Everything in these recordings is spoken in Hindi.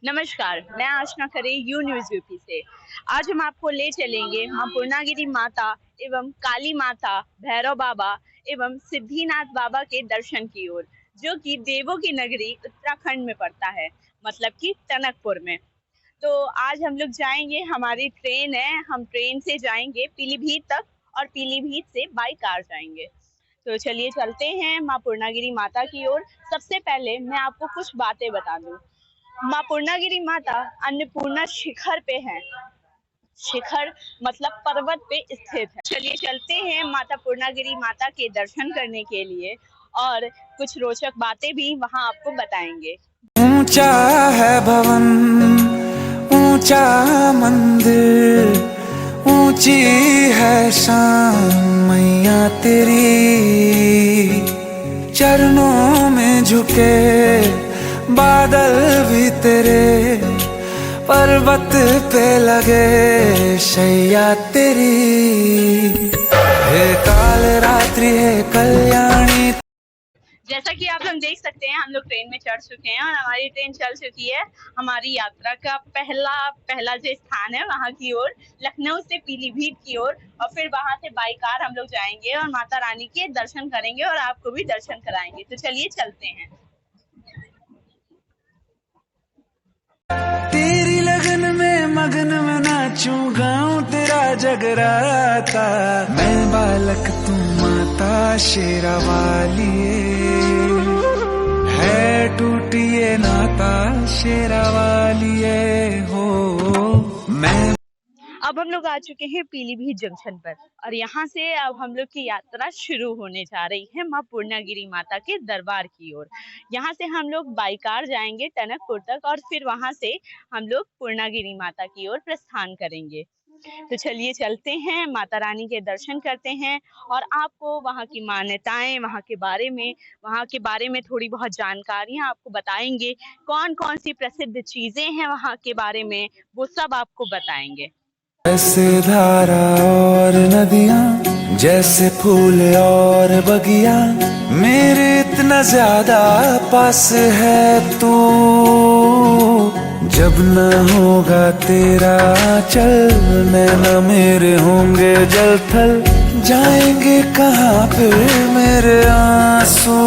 नमस्कार, मैं आशना खरे यू न्यूज़ यूपी से। आज हम आपको ले चलेंगे मां पूर्णागिरि माता एवं काली माता, भैरव बाबा एवं सिद्धिनाथ बाबा के दर्शन की ओर, जो कि देवों की नगरी उत्तराखंड में पड़ता है, मतलब कि टनकपुर में। तो आज हम लोग जाएंगे, हमारी ट्रेन है, हम ट्रेन से जाएंगे पीलीभीत तक और पीलीभीत से बाई कार जाएंगे। तो चलिए चलते हैं मां पूर्णागिरि माता की ओर। सबसे पहले मैं आपको कुछ बातें बता दूं। मां पूर्णागिरि माता अन्नपूर्णा शिखर पे है। शिखर मतलब पर्वत पे स्थित है। चलिए चलते हैं माता पूर्णागिरि माता के दर्शन करने के लिए और कुछ रोचक बातें भी वहां आपको बताएंगे। ऊंचा है भवन, ऊंचा मंदिर, ऊंची है शान मैया तेरी। चरणों में झुके बादल भी तेरे, पर्वत पे लगे शैया तेरी। हे काल रात्रि है कल्याणी। जैसा कि आप लोग देख सकते हैं, हम लोग ट्रेन में चढ़ चुके हैं और हमारी ट्रेन चल चुकी है हमारी यात्रा का पहला जो स्थान है वहां की ओर, लखनऊ से पीलीभीत की ओर। और फिर वहां से बाई कार हम लोग जाएंगे और माता रानी के दर्शन करेंगे और आपको भी दर्शन कराएंगे। तो चलिए चलते हैं। तेरी लगन में मगन में नाचूं गाऊं तेरा जगराता। मैं बालक तू माता शेरा वाली है, टूटिए नाता शेरा वाली हो। मैं अब हम लोग आ चुके हैं पीलीभीत जंक्शन पर और यहाँ से अब हम लोग की यात्रा शुरू होने जा रही है मां पूर्णागिरि माता के दरबार की ओर। यहाँ से हम लोग बाई कार जाएंगे टनकपुर तक और फिर वहां से हम लोग पूर्णागिरि माता की ओर प्रस्थान करेंगे। तो चलिए चलते हैं, माता रानी के दर्शन करते हैं और आपको वहाँ की मान्यताएं, वहाँ के बारे में थोड़ी बहुत जानकारियां आपको बताएंगे। कौन कौन सी प्रसिद्ध चीजें हैं वहाँ के बारे में, वो सब आपको बताएंगे। जैसे धारा और नदियाँ, जैसे फूल और बगिया, मेरे इतना ज्यादा पास है तू। जब न होगा तेरा चल, नैना मेरे होंगे जल थल, जाएंगे कहाँ पे मेरे आंसू।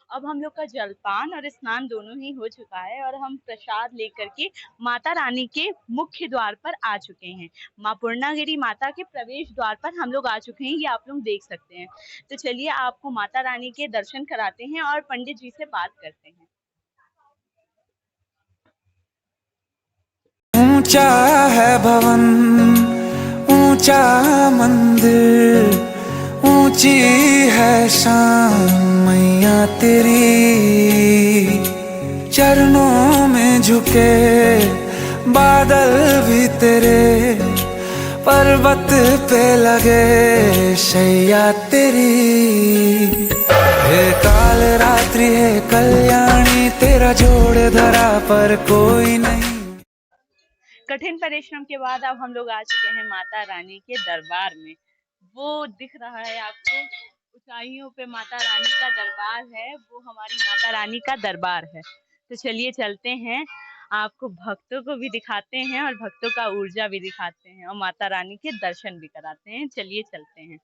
अब हम लोग का जलपान और स्नान दोनों ही हो चुका है और हम प्रसाद लेकर के माता रानी के मुख्य द्वार पर आ चुके हैं। मां पूर्णागिरि माता के प्रवेश द्वार पर हम लोग आ चुके हैं, ये आप लोग देख सकते हैं। तो चलिए आपको माता रानी के दर्शन कराते हैं और पंडित जी से बात करते हैं। ऊंचा है भवन, ऊंचा मंदिर, ऊंची है शान मैया तेरी। चरणों में झुके बादल भी तेरे, पर्वत पे लगे शैया तेरी। हे काल रात्रि है कल्याणी, तेरा जोड़ धरा पर कोई नहीं। कठिन परिश्रम के बाद अब हम लोग आ चुके हैं माता रानी के दरबार में। वो दिख रहा है आपको, ऊंचाइयों पे माता रानी का दरबार है, वो हमारी माता रानी का दरबार है। तो चलिए चलते हैं, आपको भक्तों को भी दिखाते हैं और भक्तों का ऊर्जा भी दिखाते हैं और माता रानी के दर्शन भी कराते हैं। चलिए चलते हैं।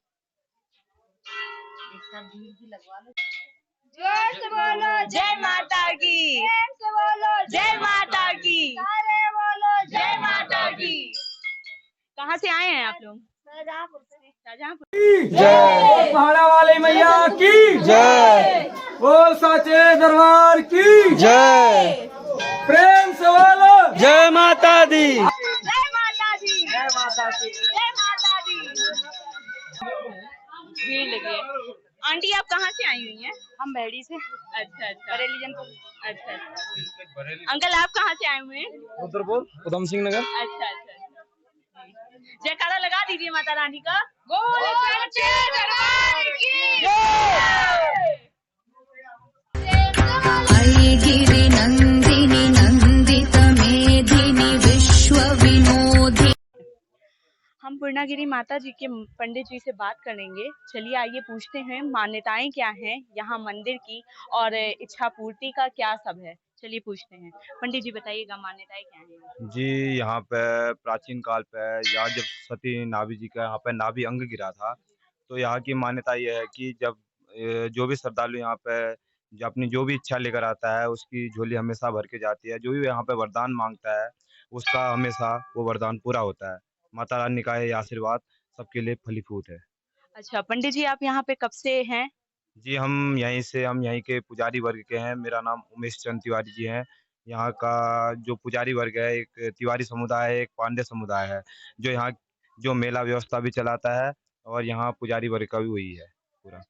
जोर से बोलो जय माता की, प्रेम से बोलो जय माता की, सारे बोलो जय माता की। कहाँ से आए हैं आप लोग? शाहजहांपुर से। शाहजहांपुर। जय पहाड़ा वाले मैया की जय, बोल साचे दरबार की जय, प्रेम से बोलो जय माता दी, जय माता दी, जय माता दी, जय माता दी। भीड़ लगी है। आंटी आप कहाँ से आई हुई हैं? हम बैड़ी से, अच्छा अच्छा, बरेली जनपद। अच्छा अच्छा। अंकल आप कहाँ से आए हुए हैं? रुद्रपुर, उधम सिंह नगर। अच्छा अच्छा। जयकारा लगा दीजिए माता रानी का। बोल सच्चे दरबार की जय। गिरि नंदिनी नंदित मेधिनी विश्व विनोदी। हम पूर्णागिरि माता जी के पंडित जी से बात करेंगे। चलिए आइए पूछते हैं मान्यताएं क्या हैं यहाँ मंदिर की और इच्छा पूर्ति का क्या सब है। चलिए पूछते हैं। पंडित जी बताइएगा मान्यताएं क्या हैं? जी, यहाँ पे प्राचीन काल पे यहाँ जब सती नाभि जी का यहाँ पे नाभि अंग गिरा था, तो यहाँ की मान्यता ये है कि जब जो भी श्रद्धालु यहाँ पे जो अपनी जो भी इच्छा लेकर आता है, उसकी झोली हमेशा भर के जाती है। जो भी यहाँ पे वरदान माँगता है, उसका हमेशा वो वरदान पूरा होता है। माता रानी का ये आशीर्वाद सबके लिए फलीभूत है। अच्छा पंडित जी आप यहाँ पे कब से हैं? जी, हम यहीं के पुजारी वर्ग के हैं। मेरा नाम उमेश चंद तिवारी जी है। यहाँ का जो पुजारी वर्ग है, एक तिवारी समुदाय है, एक पांडे समुदाय है, जो यहाँ जो मेला व्यवस्था भी चलाता है और यहाँ पुजारी वर्ग का भी वही है पूरा।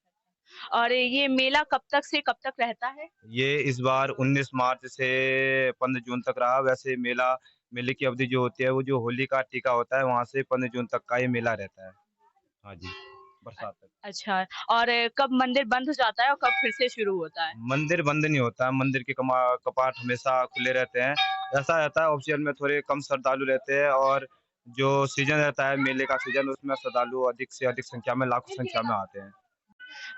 और ये मेला कब तक से कब तक रहता है? ये इस बार 19 मार्च से 15 जून तक रहा। वैसे मेले की अवधि जो होती है, वो जो होली का टीका होता है, वहाँ से 15 जून तक का ये मेला रहता है। हाँ जी, बरसात तक। अच्छा और कब मंदिर बंद हो जाता है और कब फिर से शुरू होता है? मंदिर बंद नहीं होता है, मंदिर के कपाट हमेशा खुले रहते हैं। ऐसा रहता है ऑफ सीजन में थोड़े कम श्रद्धालु रहते हैं, और जो सीजन रहता है मेले का सीजन, उसमें श्रद्धालु अधिक से अधिक संख्या में, लाखों संख्या में आते हैं।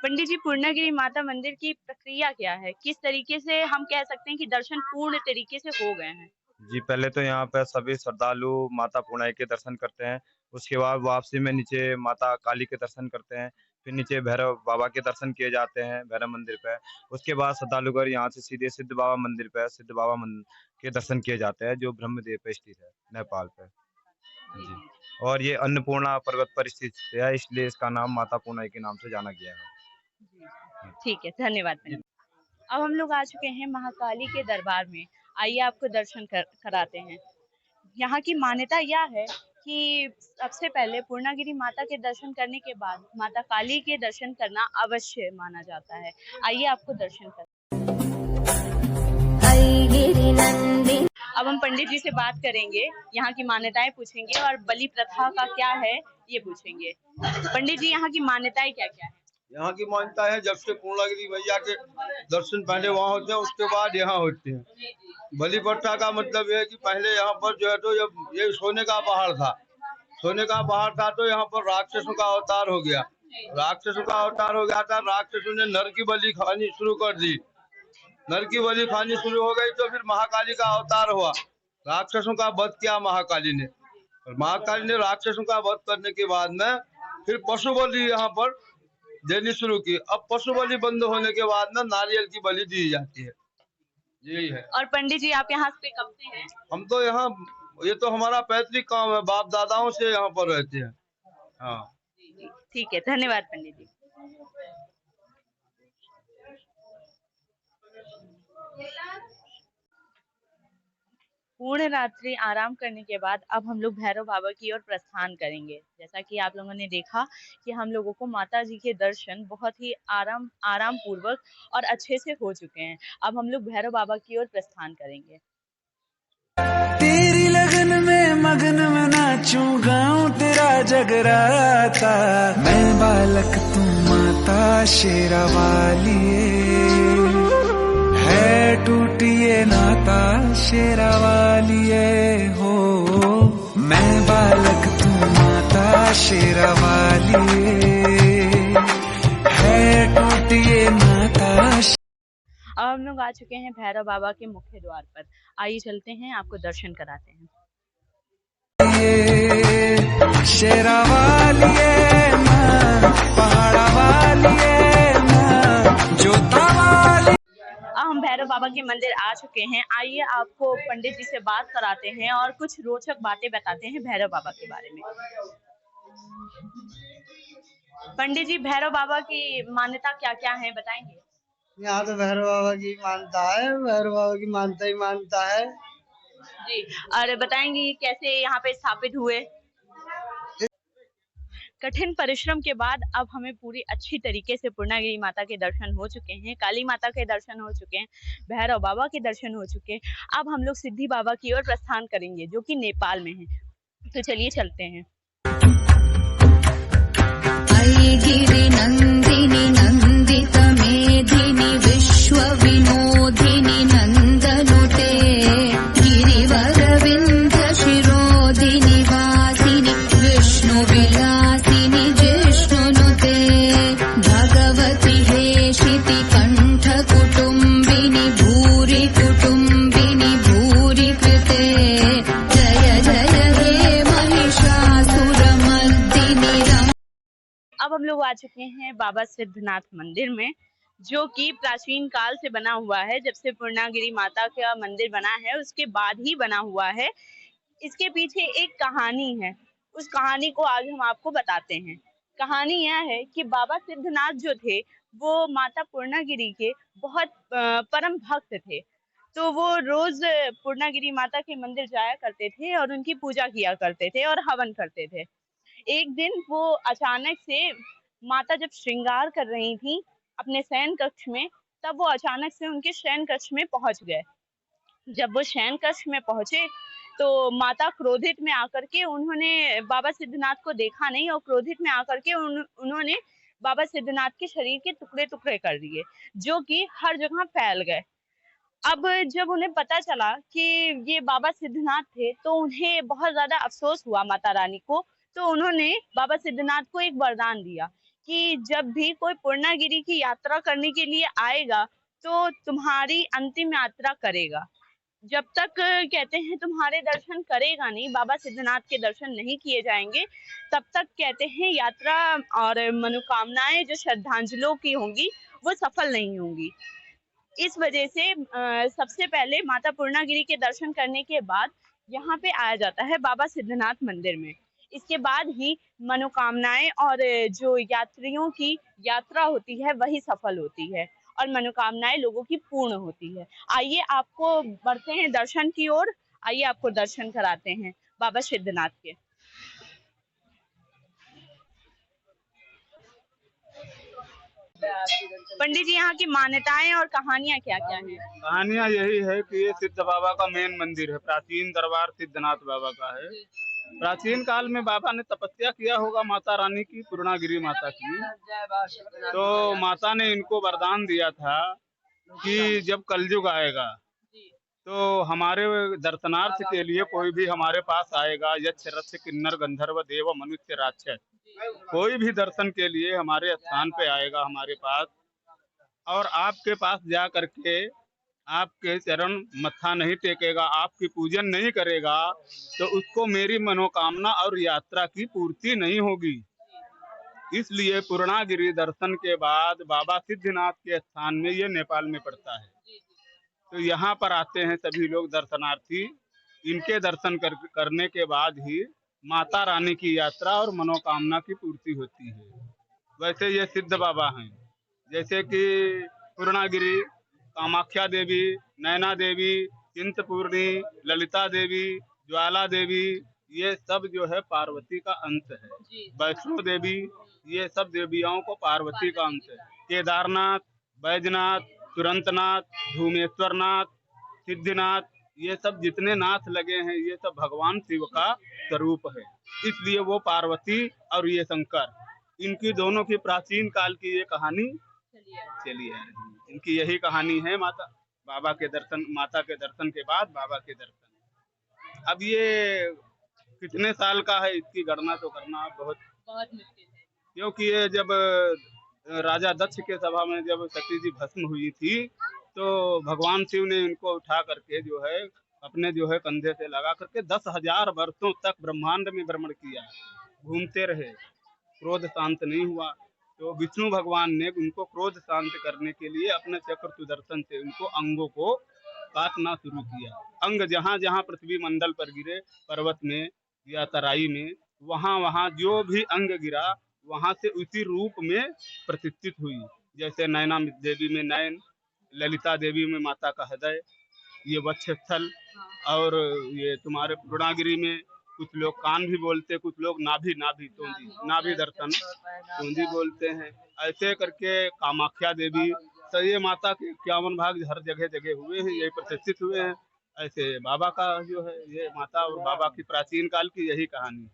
पंडित जी पूर्णागिरि माता मंदिर की प्रक्रिया क्या है? किस तरीके से हम कह सकते हैं कि दर्शन पूर्ण तरीके से हो गए हैं? जी, पहले तो यहाँ पे सभी श्रद्धालु माता पूर्णागिरि के दर्शन करते हैं। उसके बाद वापसी में नीचे माता काली के दर्शन करते हैं। फिर नीचे भैरव बाबा के दर्शन किए जाते हैं भैरव मंदिर पे। उसके बाद श्रद्धालुगण यहाँ से सीधे सिद्ध बाबा मंदिर पे के दर्शन किए जाते हैं, जो ब्रह्मदेव पे स्थित है, नेपाल पे। जी, और ये अन्नपूर्णा पर्वत पर स्थित है, इसलिए इसका नाम माता पूर्णागिरि के नाम से जाना गया है। ठीक है, धन्यवाद पंडित। अब हम लोग आ चुके हैं महाकाली के दरबार में। आइए आपको दर्शन कराते हैं। यहाँ की मान्यता यह है कि सबसे पहले पूर्णागिरि माता के दर्शन करने के बाद माता काली के दर्शन करना अवश्य माना जाता है। आइए आपको दर्शन कर। अब हम पंडित जी से बात करेंगे, यहाँ की मान्यताएं पूछेंगे और बलि प्रथा का क्या है ये पूछेंगे। पंडित जी यहाँ की मान्यताएं क्या क्या है? यहाँ की मान्यता है, जब से पूर्णागिरि मैया के दर्शन पहले वहाँ होते हैं, उसके बाद यहाँ होते हैं। बलि प्रथा का मतलब है कि पहले यहाँ पर जो है तो जब ये सोने का पहाड़ था, तो यहाँ पर राक्षसों का अवतार हो गया। था, राक्षसों ने नर की बलि खानी शुरू कर दी। नर की बलि खानी शुरू हो गई तो फिर महाकाली का अवतार हुआ। राक्षसों का वध किया महाकाली ने, और महाकाली ने राक्षसों का वध करने के बाद में फिर पशु बलि यहाँ पर देनी शुरू की। अब पशु बलि बंद होने के बाद ना नारियल की बलि दी जाती है। यही है। और पंडित जी आप यहाँ पे कब से हैं? हम तो यहाँ, ये तो हमारा पैतृक काम है, बाप दादाओं से यहाँ पर रहते हैं। हाँ ठीक है, धन्यवाद पंडित जी। पूर्ण रात्रि आराम करने के बाद अब हम लोग भैरव बाबा की ओर प्रस्थान करेंगे। जैसा कि आप लोगों ने देखा कि हम लोगों को माता जी के दर्शन बहुत ही आराम पूर्वक और अच्छे से हो चुके हैं। अब हम लोग भैरव बाबा की ओर प्रस्थान करेंगे। तेरी लगन में मगन में नाचूं गाऊं तेरा जगराता, मैं बालक तू माता शेरा वाली है, टूटिए नाता शेरा वाली हो। मैं बालक तू माता शेरा वाली है, टूटिए नाता। अब हम लोग आ चुके हैं भैरव बाबा के मुख्य द्वार पर। आइए चलते हैं, आपको दर्शन कराते हैं। शेरा वाली पहाड़ा वाली जोता वाली। अब हम भैरव बाबा के मंदिर आ चुके हैं। आइए आपको पंडित जी से बात कराते हैं और कुछ रोचक बातें बताते हैं भैरव बाबा के बारे में। पंडित जी भैरव बाबा की मान्यता क्या क्या है बताएंगे? यहाँ तो भैरव बाबा की मानता है, भैरव बाबा की मानता ही मानता है जी। और बताएंगे कैसे यहाँ पे स्थापित हुए? कठिन परिश्रम के बाद अब हमें पूरी अच्छी तरीके से पूर्णागिरि माता के दर्शन हो चुके हैं, काली माता के दर्शन हो चुके हैं, भैरव बाबा के दर्शन हो चुके हैं। अब हम लोग सिद्धि बाबा की ओर प्रस्थान करेंगे, जो कि नेपाल में है। तो चलिए चलते हैं। गिरि नंदिनी नंदित मेधिनी विश्व विनोदिनी नंदनुते, गिरिवर विंध्य शिरोधिनी वासिनी विष्णु विलासिनी जिष्णुनुते, भगवती हेशिति कंठ कुटुंबिनी भूरि कुटुंब अब हम लोग आ चुके हैं बाबा सिद्धनाथ मंदिर में, जो कि प्राचीन काल से बना हुआ है। जब से पूर्णागिरी माता का मंदिर बना है उसके बाद ही बना हुआ है। इसके पीछे एक कहानी है, उस कहानी को आज हम आपको बताते हैं। कहानी यह है कि बाबा सिद्धनाथ जो थे वो माता पूर्णागिरी के बहुत परम भक्त थे। तो वो रोज पूर्णागिरी माता के मंदिर जाया करते थे और उनकी पूजा किया करते थे और हवन करते थे। एक दिन वो अचानक से माता जब श्रृंगार कर रही थी अपने शयन कक्ष में, तब वो अचानक से उनके शयन कक्ष में पहुंच गए। जब वो शयन कक्ष में पहुंचे तो माता क्रोधित में आकर के उन्होंने बाबा सिद्धनाथ को देखा नहीं और क्रोधित में आकर के उन्होंने बाबा सिद्धनाथ के शरीर के टुकड़े टुकड़े कर दिए, जो कि हर जगह फैल गए। अब जब उन्हें पता चला कि ये बाबा सिद्धनाथ थे तो उन्हें बहुत ज्यादा अफसोस हुआ माता रानी को। तो उन्होंने बाबा सिद्धनाथ को एक वरदान दिया कि जब भी कोई पूर्णागिरी की यात्रा करने के लिए आएगा तो तुम्हारी अंतिम यात्रा करेगा। जब तक कहते हैं तुम्हारे दर्शन करेगा नहीं, बाबा सिद्धनाथ के दर्शन नहीं किए जाएंगे, तब तक कहते हैं यात्रा और मनोकामनाएं जो श्रद्धांजलियों की होंगी वो सफल नहीं होंगी। इस वजह से सबसे पहले माता पूर्णागिरी के दर्शन करने के बाद यहाँ पे आया जाता है बाबा सिद्धनाथ मंदिर में। इसके बाद ही मनोकामनाएं और जो यात्रियों की यात्रा होती है वही सफल होती है और मनोकामनाएं लोगों की पूर्ण होती है। आइए आपको बढ़ते हैं दर्शन की ओर, आइए आपको दर्शन कराते हैं बाबा सिद्धनाथ के। पंडित जी, यहाँ की मान्यताएं और कहानियां क्या क्या हैं? कहानियां यही है कि ये सिद्ध बाबा का मेन मंदिर है, प्राचीन दरबार सिद्धनाथ बाबा का है। प्राचीन काल में बाबा ने तपस्या किया होगा माता रानी की, पूर्णागिरी माता की। तो माता ने इनको वरदान दिया था कि जब कलयुग आएगा तो हमारे दर्शनार्थ के लिए कोई भी हमारे पास आएगा, यक्ष रक्ष किन्नर गंधर्व देव मनुष्य राक्षस, कोई भी दर्शन के लिए हमारे स्थान पे आएगा हमारे पास और आपके पास जा करके आपके चरण मत्था नहीं टेकेगा, आपकी पूजन नहीं करेगा, तो उसको मेरी मनोकामना और यात्रा की पूर्ति नहीं होगी। इसलिए पूर्णागिरी दर्शन के बाद बाबा सिद्धनाथ के स्थान में, ये नेपाल में पड़ता है, तो यहाँ पर आते हैं सभी लोग दर्शनार्थी। इनके दर्शन करने के बाद ही माता रानी की यात्रा और मनोकामना की पूर्ति होती है। वैसे ये सिद्ध बाबा हैं, जैसे कि पूर्णागिरी, कामाख्या देवी, नैना देवी, चिंतपूर्णी, ललिता देवी, ज्वाला देवी, ये सब जो है पार्वती का अंश है। वैष्णो देवी, ये सब देवियों को पार्वती का अंश है। केदारनाथ, बैजनाथ, तुरंतनाथ, धूमेश्वरनाथ, सिद्धिनाथ, ये सब जितने नाथ लगे हैं ये सब भगवान शिव का स्वरूप है। इसलिए वो पार्वती और ये शंकर, इनकी दोनों की प्राचीन काल की ये कहानी चली आ रही है। इनकी यही कहानी है, माता बाबा के दर्शन, माता के दर्शन के बाद बाबा के दर्शन। अब ये कितने साल का है इसकी गणना तो करना बहुत मुश्किल है, क्योंकि ये जब राजा दक्ष के सभा में जब सती जी भस्म हुई थी तो भगवान शिव ने इनको उठा करके जो है अपने जो है कंधे से लगा करके 10,000 वर्षों तक ब्रह्मांड में भ्रमण किया, घूमते रहे, क्रोध शांत नहीं हुआ। तो विष्णु भगवान ने उनको क्रोध शांत करने के लिए अपने चक्र सुदर्शन से उनको अंगों को काटना शुरू किया। अंग जहाँ जहाँ पृथ्वी मंडल पर गिरे, पर्वत में या तराई में, वहाँ वहाँ जो भी अंग गिरा वहाँ से उसी रूप में प्रतिष्ठित हुई। जैसे नैना देवी में नयन, ललिता देवी में माता का हृदय, ये वक्षस्थल, और ये तुम्हारे पूर्णागिरी में कुछ लोग कान भी बोलते, कुछ लोग नाभि नाभि दर्शन तोंदी बोलते हैं। ऐसे करके कामाख्या देवी, तो ये माता के 51 भाग हर जगह जगह हुए हैं, ये प्रतिष्ठित हुए हैं। ऐसे बाबा का जो है, ये माता और बाबा की प्राचीन काल की यही कहानी।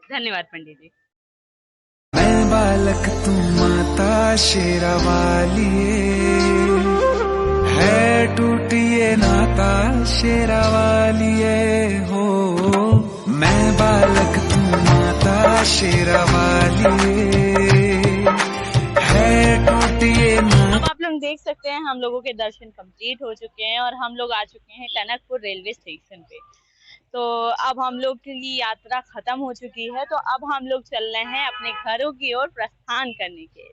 धन्यवाद पंडित जी। मैं बालक तू माता शेरावाली है, टूटिए नाता शेरावाली हो। मैं बालक तू माता शेरावाली है, टूटिए नाता। अब आप लोग देख सकते हैं हम लोगों के दर्शन कंप्लीट हो चुके हैं और हम लोग आ चुके हैं टनकपुर रेलवे स्टेशन पे। तो अब हम लोग की यात्रा खत्म हो चुकी है, तो अब हम लोग चल रहे हैं अपने घरों की ओर प्रस्थान करने के।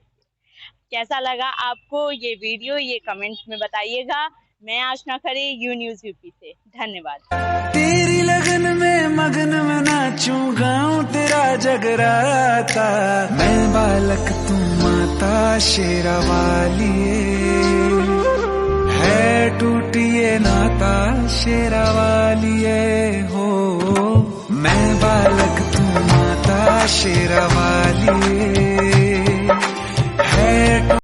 कैसा लगा आपको ये वीडियो, ये कमेंट्स में बताइएगा। मैं आशना खरे, यू न्यूज़ यूपी से। धन्यवाद। तेरी लगन में मगन में नाचूं गाऊं तेरा जगराता, मैं बालक तू माता शेरा वाली है, टूटिए नाता शेरा वाली हो। मैं बालक तू माता शेरा वाली